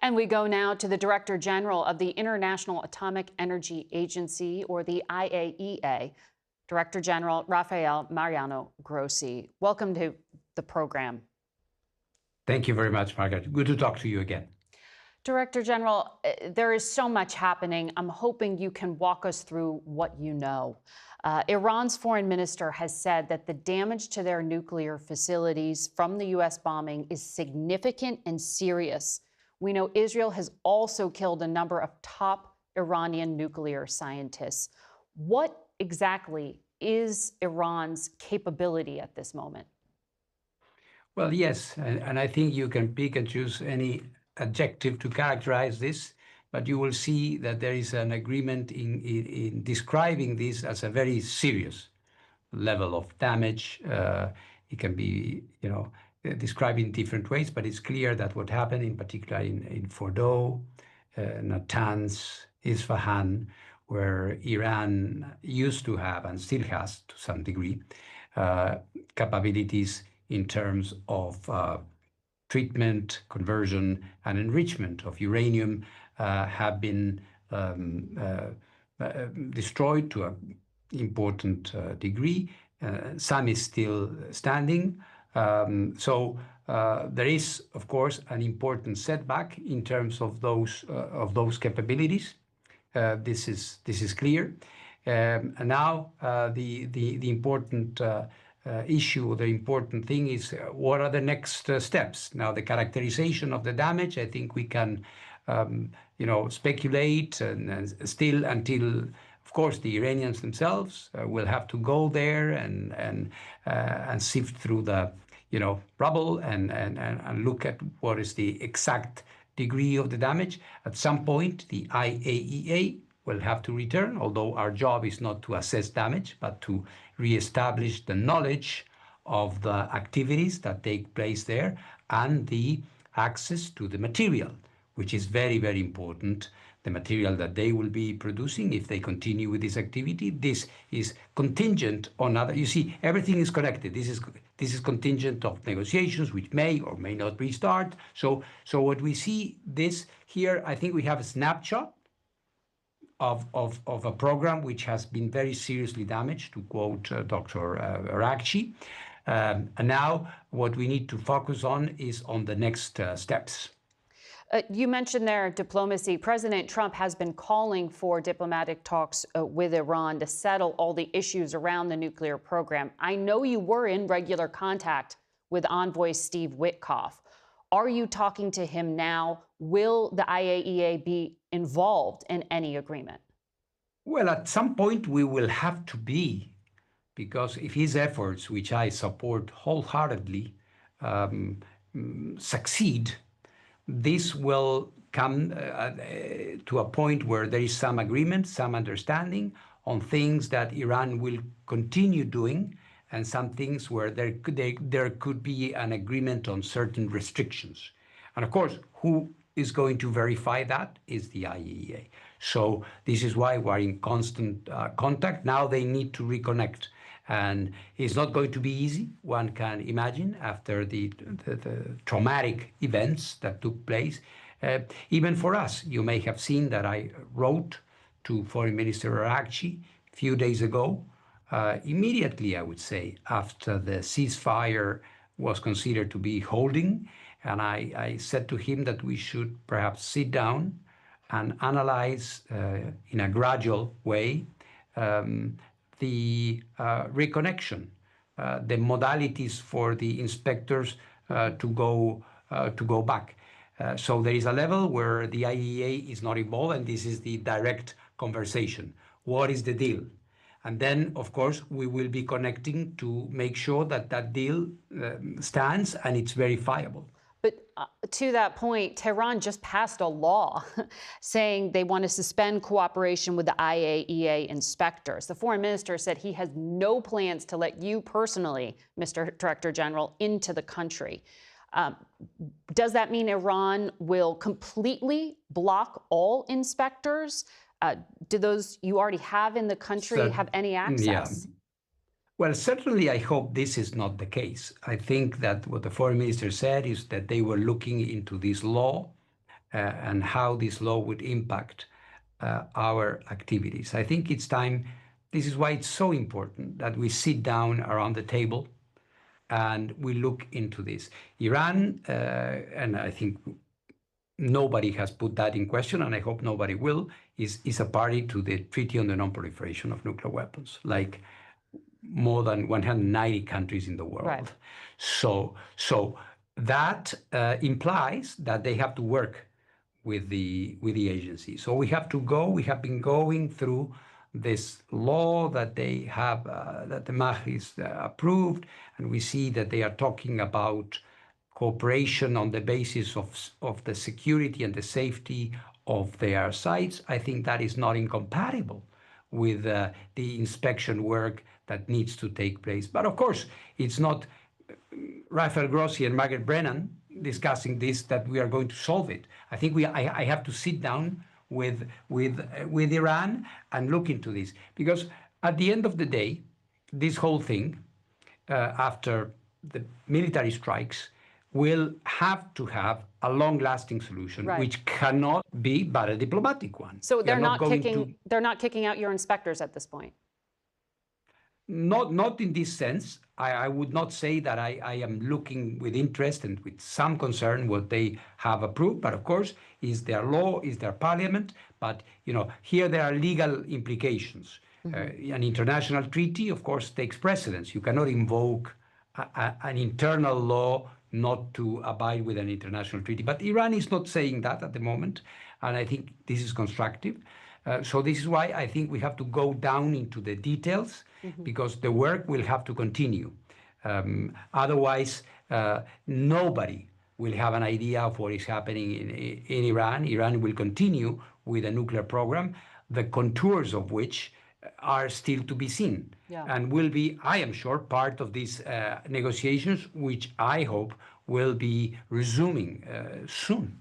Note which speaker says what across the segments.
Speaker 1: And we go now to the Director General of the International Atomic Energy Agency, or the IAEA, Director General Rafael Mariano Grossi. Welcome to the program.
Speaker 2: Thank you very much, Margaret. Good to talk to you again.
Speaker 1: Director General, there is so much happening. I'm hoping you can walk us through what you know. Iran's foreign minister has said that the damage to their nuclear facilities from the U.S. bombing is significant and serious. We know Israel has also killed a number of top Iranian nuclear scientists. What exactly is Iran's capability at this moment?
Speaker 2: Well, yes, and I think you can pick and choose any adjective to characterize this, but you will see that there is an agreement in describing this as a very serious level of damage. It can be, described in different ways, but it's clear that what happened, in particular in Fordow, Natanz, Isfahan, where Iran used to have and still has to some degree capabilities in terms of treatment, conversion, and enrichment of uranium have been destroyed to an important degree. Some is still standing. So there is, of course, an important setback in terms of those capabilities. This is clear. And now the important issue, the important thing is what are the next steps? Now, the characterization of the damage, I think we can, speculate and still until, of course, the Iranians themselves will have to go there and sift through the, rubble and look at what is the exact degree of the damage. At some point, the IAEA will have to return, although our job is not to assess damage, but to reestablish the knowledge of the activities that take place there and the access to the material, which is very, very important. The material that they will be producing if they continue with this activity. This is contingent on other. You see, everything is connected. This is contingent of negotiations which may or may not restart. So what we see this here, I think we have a snapshot of a program which has been very seriously damaged, to quote Dr. Arakchi. And now what we need to focus on is on the next steps.
Speaker 1: You mentioned there diplomacy. President Trump has been calling for diplomatic talks with Iran to settle all the issues around the nuclear program. I know you were in regular contact with Envoy Steve Witkoff. Are you talking to him now? Will the IAEA be involved in any agreement?
Speaker 2: Well, at some point we will have to be, because if his efforts, which I support wholeheartedly, succeed, this will come to a point where there is some agreement, some understanding on things that Iran will continue doing, and some things where there could be an agreement on certain restrictions. And of course, who is going to verify that is the IAEA. So this is why we're in constant contact. Now they need to reconnect. And it's not going to be easy, one can imagine, after the traumatic events that took place. Even for us, you may have seen that I wrote to Foreign Minister Arakchi a few days ago, immediately, I would say, after the ceasefire was considered to be holding. And I said to him that we should perhaps sit down and analyze in a gradual way the reconnection, the modalities for the inspectors to go back. So there is a level where the IAEA is not involved, and this is the direct conversation. What is the deal? And then, of course, we will be connecting to make sure that that deal stands and it's verifiable.
Speaker 1: But to that point, Tehran just passed a law saying they want to suspend cooperation with the IAEA inspectors. The foreign minister said he has no plans to let you personally, Mr. Director General, into the country. Does that mean Iran will completely block all inspectors? Do those you already have in the country have any access?
Speaker 2: Yeah. Well, certainly I hope this is not the case. I think that what the foreign minister said is that they were looking into this law and how this law would impact our activities. I think it's time. This is why it's so important that we sit down around the table and we look into this. Iran, and I think nobody has put that in question, and I hope nobody will, is a party to the Treaty on the Non-Proliferation of Nuclear Weapons, like more than 190 countries in the world.
Speaker 1: Right.
Speaker 2: So that implies that they have to work with the agency. So we have been going through this law that they have, that the Majlis approved, and we see that they are talking about cooperation on the basis of the security and the safety of their sites. I think that is not incompatible with the inspection work that needs to take place. But of course, it's not Rafael Grossi and Margaret Brennan discussing this that we are going to solve it. I think I have to sit down with Iran and look into this, because at the end of the day, this whole thing, after the military strikes, will have to have a long-lasting solution,
Speaker 1: right,
Speaker 2: which cannot be but a diplomatic one.
Speaker 1: So they're not kicking out your inspectors at this point?
Speaker 2: Not in this sense. I would not say that I am looking with interest and with some concern what they have approved, but of course, is their law, is their parliament. But here there are legal implications. An international treaty, of course, takes precedence. You cannot invoke an internal law not to abide with an international treaty. But Iran is not saying that at the moment, and I think this is constructive. So this is why I think we have to go down into the details, because the work will have to continue. Otherwise, nobody will have an idea of what is happening in Iran. Iran will continue with a nuclear program, the contours of which are still to be seen, and will be, I am sure, part of these negotiations, which I hope will be resuming soon.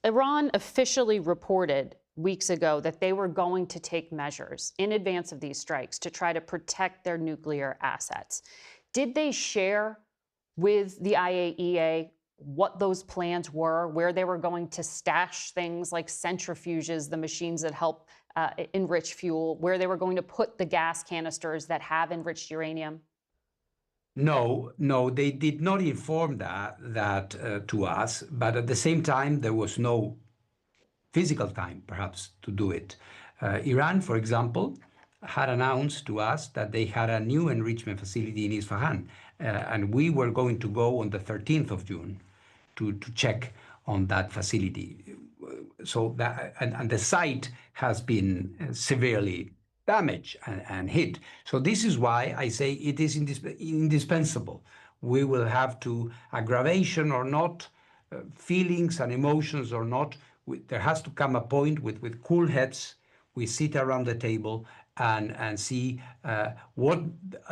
Speaker 1: Iran officially reported weeks ago that they were going to take measures in advance of these strikes to try to protect their nuclear assets. Did they share with the IAEA what those plans were, where they were going to stash things like centrifuges, the machines that help enrich fuel, where they were going to put the gas canisters that have enriched uranium?
Speaker 2: No, they did not inform that to us, but at the same time, there was no physical time, perhaps, to do it. Iran, for example, had announced to us that they had a new enrichment facility in Isfahan, and we were going to go on the 13th of June to check on that facility. So that, and the site has been severely damaged and hit. So this is why I say it is indispensable. We will have to, aggravation or not, feelings and emotions or not, there has to come a point with cool heads, we sit around the table and see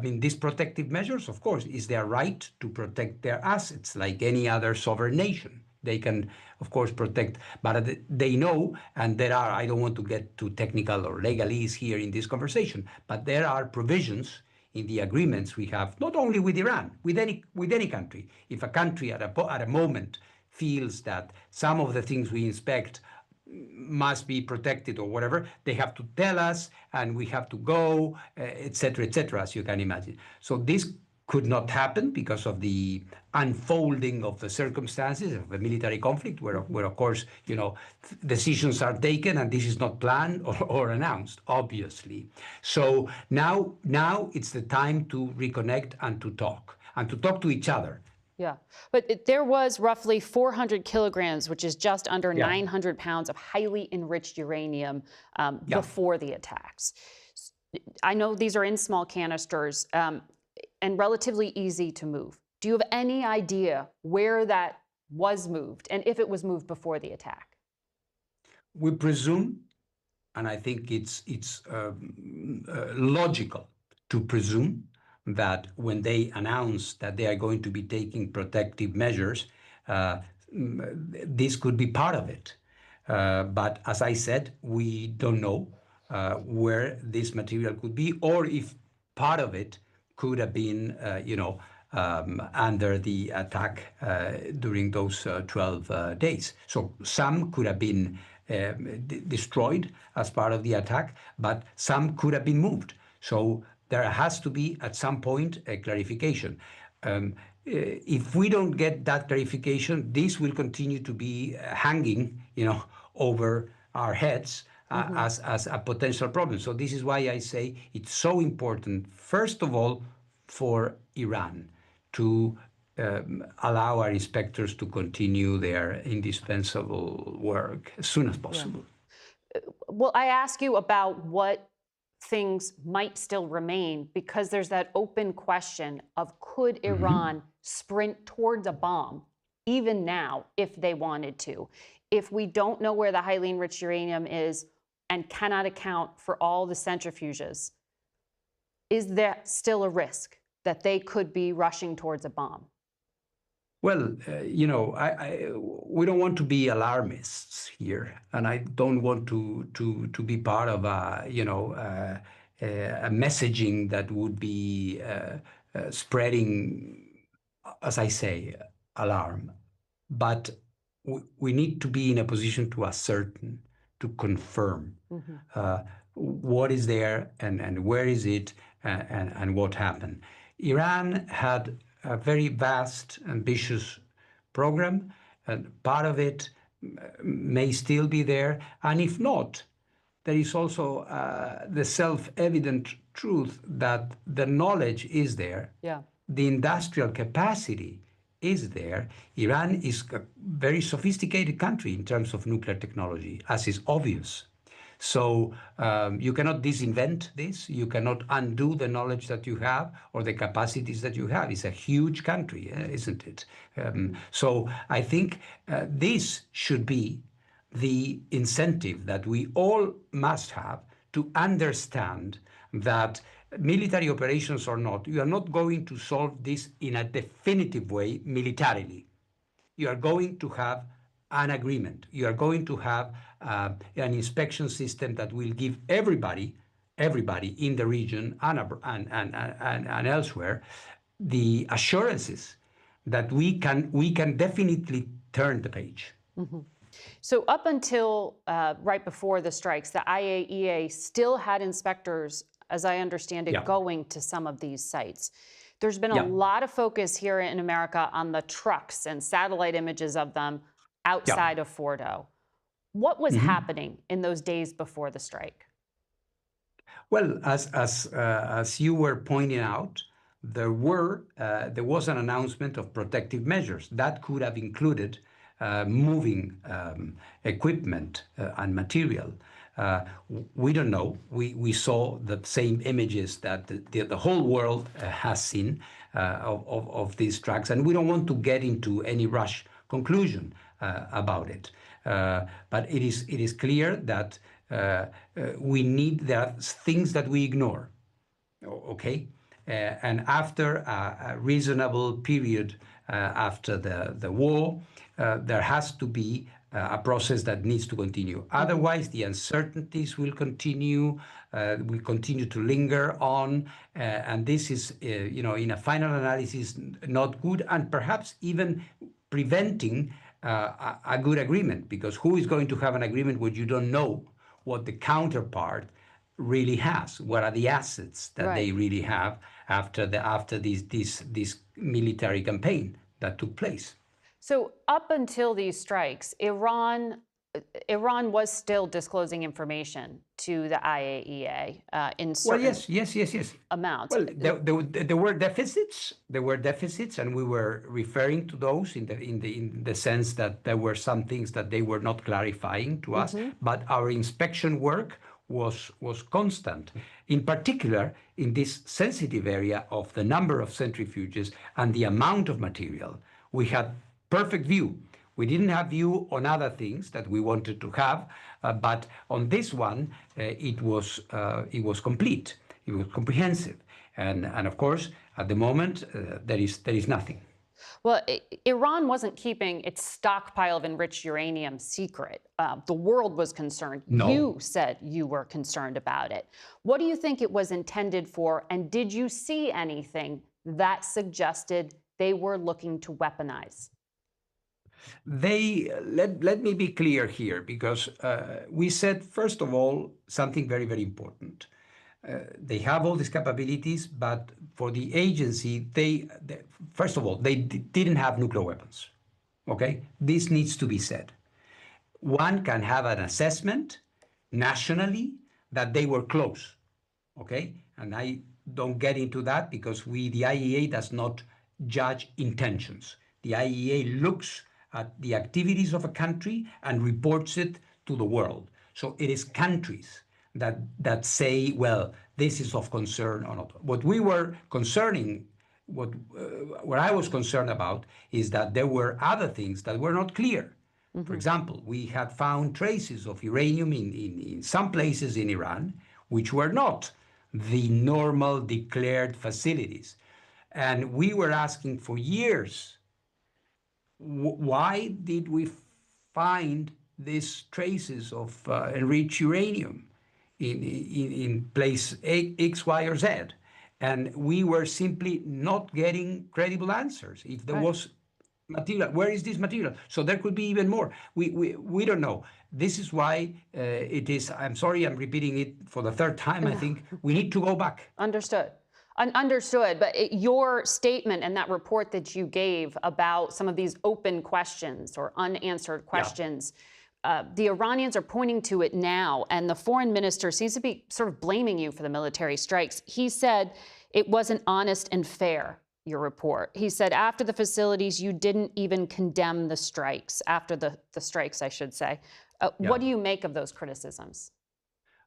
Speaker 2: these protective measures, of course, is their right to protect their assets like any other sovereign nation. They can, of course, protect, but they know, and there are, I don't want to get too technical or legalese here in this conversation, but there are provisions in the agreements we have, not only with Iran, with any country. If a country at a moment feels that some of the things we inspect must be protected or whatever, they have to tell us, and we have to go, et cetera, as you can imagine. So this could not happen because of the unfolding of the circumstances of a military conflict, where of course, decisions are taken, and this is not planned or announced, obviously. So now it's the time to reconnect and to talk to each other.
Speaker 1: Yeah, but there was roughly 400 kilograms, which is just under 900 pounds of highly enriched uranium before the attacks. I know these are in small canisters and relatively easy to move. Do you have any idea where that was moved and if it was moved before the attack?
Speaker 2: We presume, and I think it's logical to presume, that when they announce that they are going to be taking protective measures, this could be part of it. But as I said, we don't know where this material could be, or if part of it could have been, under the attack during those 12 days. So some could have been destroyed as part of the attack, but some could have been moved. So there has to be, at some point, a clarification. If we don't get that clarification, this will continue to be hanging, over our heads as a potential problem. So this is why I say it's so important, first of all, for Iran to allow our inspectors to continue their indispensable work as soon as possible.
Speaker 1: Yeah. Well, I ask you about what things might still remain, because there's that open question of, could Iran sprint towards a bomb even now if they wanted to? If we don't know where the highly enriched uranium is and cannot account for all the centrifuges, is there still a risk that they could be rushing towards a bomb?
Speaker 2: Well, we don't want to be alarmists here, and I don't want to be part of a messaging that would be spreading, as I say, alarm. But we need to be in a position to ascertain, to confirm what is there and where is it and what happened. Iran had a very vast, ambitious program, and part of it may still be there. And if not, there is also the self-evident truth that the knowledge is there.
Speaker 1: Yeah.
Speaker 2: The industrial capacity is there. Iran is a very sophisticated country in terms of nuclear technology, as is obvious. So you cannot disinvent this. You cannot undo the knowledge that you have or the capacities that you have. It's a huge country, isn't it? So I think this should be the incentive that we all must have to understand that military operations or not, you are not going to solve this in a definitive way militarily. You are going to have an agreement. You are going to have an inspection system that will give everybody in the region and elsewhere the assurances that we can definitely turn the page.
Speaker 1: So up until right before the strikes, the IAEA still had inspectors, as I understand it, going to some of these sites. There's been a lot of focus here in America on the trucks and satellite images of them outside of Fordo. What was happening in those days before the strike?
Speaker 2: Well, as you were pointing out, there was an announcement of protective measures that could have included moving equipment and material. We don't know. We saw the same images that the whole world has seen of these trucks, and we don't want to get into any rash conclusion about it. But it is clear that there are things that we ignore. Okay, and after a reasonable period after the war, there has to be a process that needs to continue. Otherwise, the uncertainties will continue to linger on, and this is, in a final analysis, not good, and perhaps even preventing a good agreement, because who is going to have an agreement when you don't know what the counterpart really has? What are the assets that they really have after this military campaign that took place?
Speaker 1: So up until these strikes, Iran was still disclosing information to the IAEA in certain amounts.
Speaker 2: Well, there were deficits. There were deficits, and we were referring to those in the sense that there were some things that they were not clarifying to us. But our inspection work was constant, in particular in this sensitive area of the number of centrifuges and the amount of material. We had perfect view. We didn't have view on other things that we wanted to have, but on this one, it was complete. It was comprehensive, and of course, at the moment, there is nothing.
Speaker 1: Well, Iran wasn't keeping its stockpile of enriched uranium secret. The world was concerned.
Speaker 2: No.
Speaker 1: You said you were concerned about it. What do you think it was intended for, and did you see anything that suggested they were looking to weaponize?
Speaker 2: Let me be clear here, because we said, first of all, something very, very important. They have all these capabilities, but for the agency, first of all, they didn't have nuclear weapons. Okay, this needs to be said. One can have an assessment nationally that they were close. Okay, and I don't get into that because the IAEA does not judge intentions. The IAEA looks at the activities of a country and reports it to the world. So it is countries that say, well, this is of concern or not. What we were concerning, what I was concerned about is that there were other things that were not clear. For example, we had found traces of uranium in some places in Iran, which were not the normal declared facilities. And we were asking for years, why did we find these traces of enriched uranium in place X, Y, or Z? And we were simply not getting credible answers. If there was material, where is this material? So there could be even more. We don't know. This is why it is, I'm sorry, I'm repeating it for the third time, I think, we need to go back.
Speaker 1: Understood. Understood. But your statement and that report that you gave about some of these open questions or unanswered questions, the Iranians are pointing to it now, and the foreign minister seems to be sort of blaming you for the military strikes. He said it wasn't honest and fair, your report. He said after the facilities, you didn't even condemn the strikes, after the strikes, I should say. What do you make of those criticisms?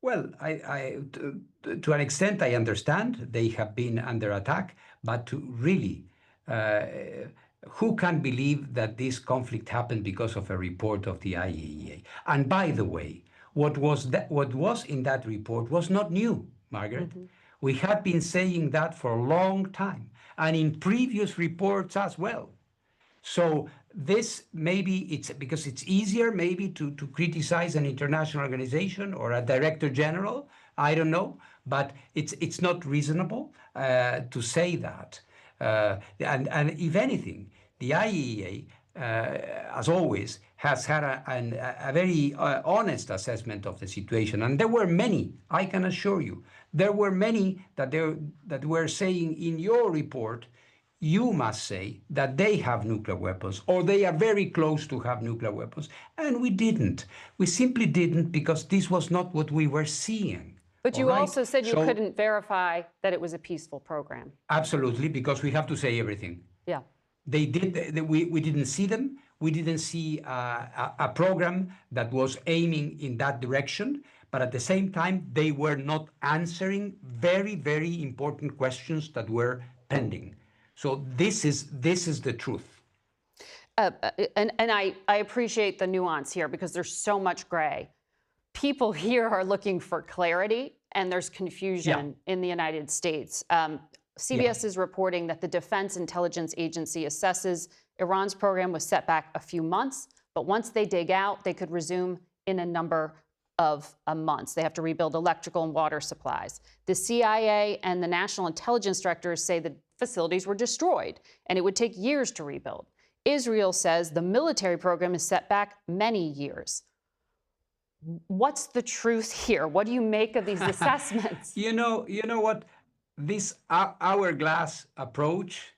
Speaker 2: Well, to an extent, I understand they have been under attack, but to really, who can believe that this conflict happened because of a report of the IAEA? And by the way, what was in that report was not new, Margaret. We had been saying that for a long time, and in previous reports as well. So this, maybe it's because it's easier maybe to criticize an international organization or a director general, I don't know, but it's not reasonable to say that. And if anything, the IAEA, as always, has had a very honest assessment of the situation. And there were many, I can assure you, there were many that were saying in your report, you must say that they have nuclear weapons or they are very close to have nuclear weapons. And we didn't. We simply didn't, because this was not what we were seeing.
Speaker 1: But you also said you couldn't verify that it was a peaceful program.
Speaker 2: Absolutely, because we have to say everything.
Speaker 1: Yeah.
Speaker 2: They did. We didn't see them. We didn't see a program that was aiming in that direction. But at the same time, they were not answering very, very important questions that were pending. So this is the truth.
Speaker 1: And I appreciate the nuance here, because there's so much gray. People here are looking for clarity, and there's confusion in the United States. CBS is reporting that the Defense Intelligence Agency assesses Iran's program was set back a few months, but once they dig out, they could resume in a number of months. They have to rebuild electrical and water supplies. The CIA and the National Intelligence Directors say the facilities were destroyed and it would take years to rebuild. Israel says the military program is set back many years. What's the truth here? What do you make of these assessments?
Speaker 2: You know what? This hourglass approach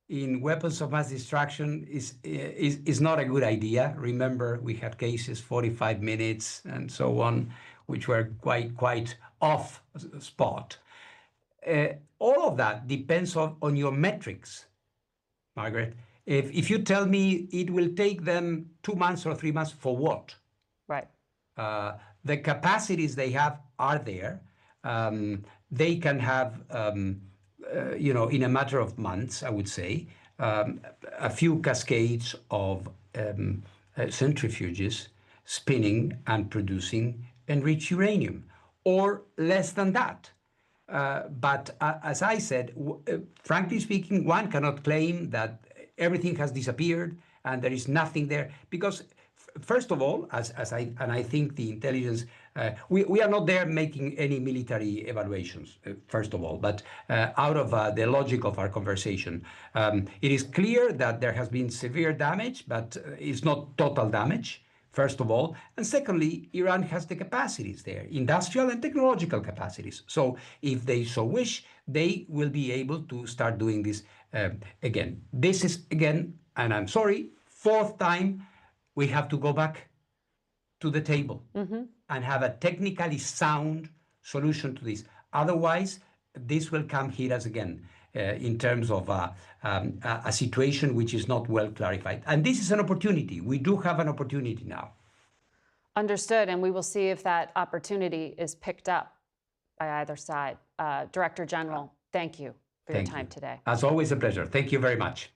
Speaker 2: in weapons of mass destruction is not a good idea. Remember, we had cases 45 minutes and so on, which were quite off spot. All of that depends on your metrics, Margaret. If you tell me it will take them 2 months or 3 months, for what?
Speaker 1: Right.
Speaker 2: The capacities they have are there. They can have, in a matter of months, I would say, a few cascades of centrifuges spinning and producing enriched uranium, or less than that. But as I said, frankly speaking, one cannot claim that everything has disappeared and there is nothing there, because first of all, I think the intelligence We are not there making any military evaluations, first of all, but out of the logic of our conversation, it is clear that there has been severe damage, but it's not total damage, first of all. And secondly, Iran has the capacities there, industrial and technological capacities. So if they so wish, they will be able to start doing this again. This is, again, and I'm sorry, fourth time we have to go back to the table and have a technically sound solution to this. Otherwise, this will come hit us again in terms of a situation which is not well clarified. And this is an opportunity. We do have an opportunity now.
Speaker 1: Understood, and we will see if that opportunity is picked up by either side. Director General, thank you for your time today.
Speaker 2: As always, a pleasure. Thank you very much.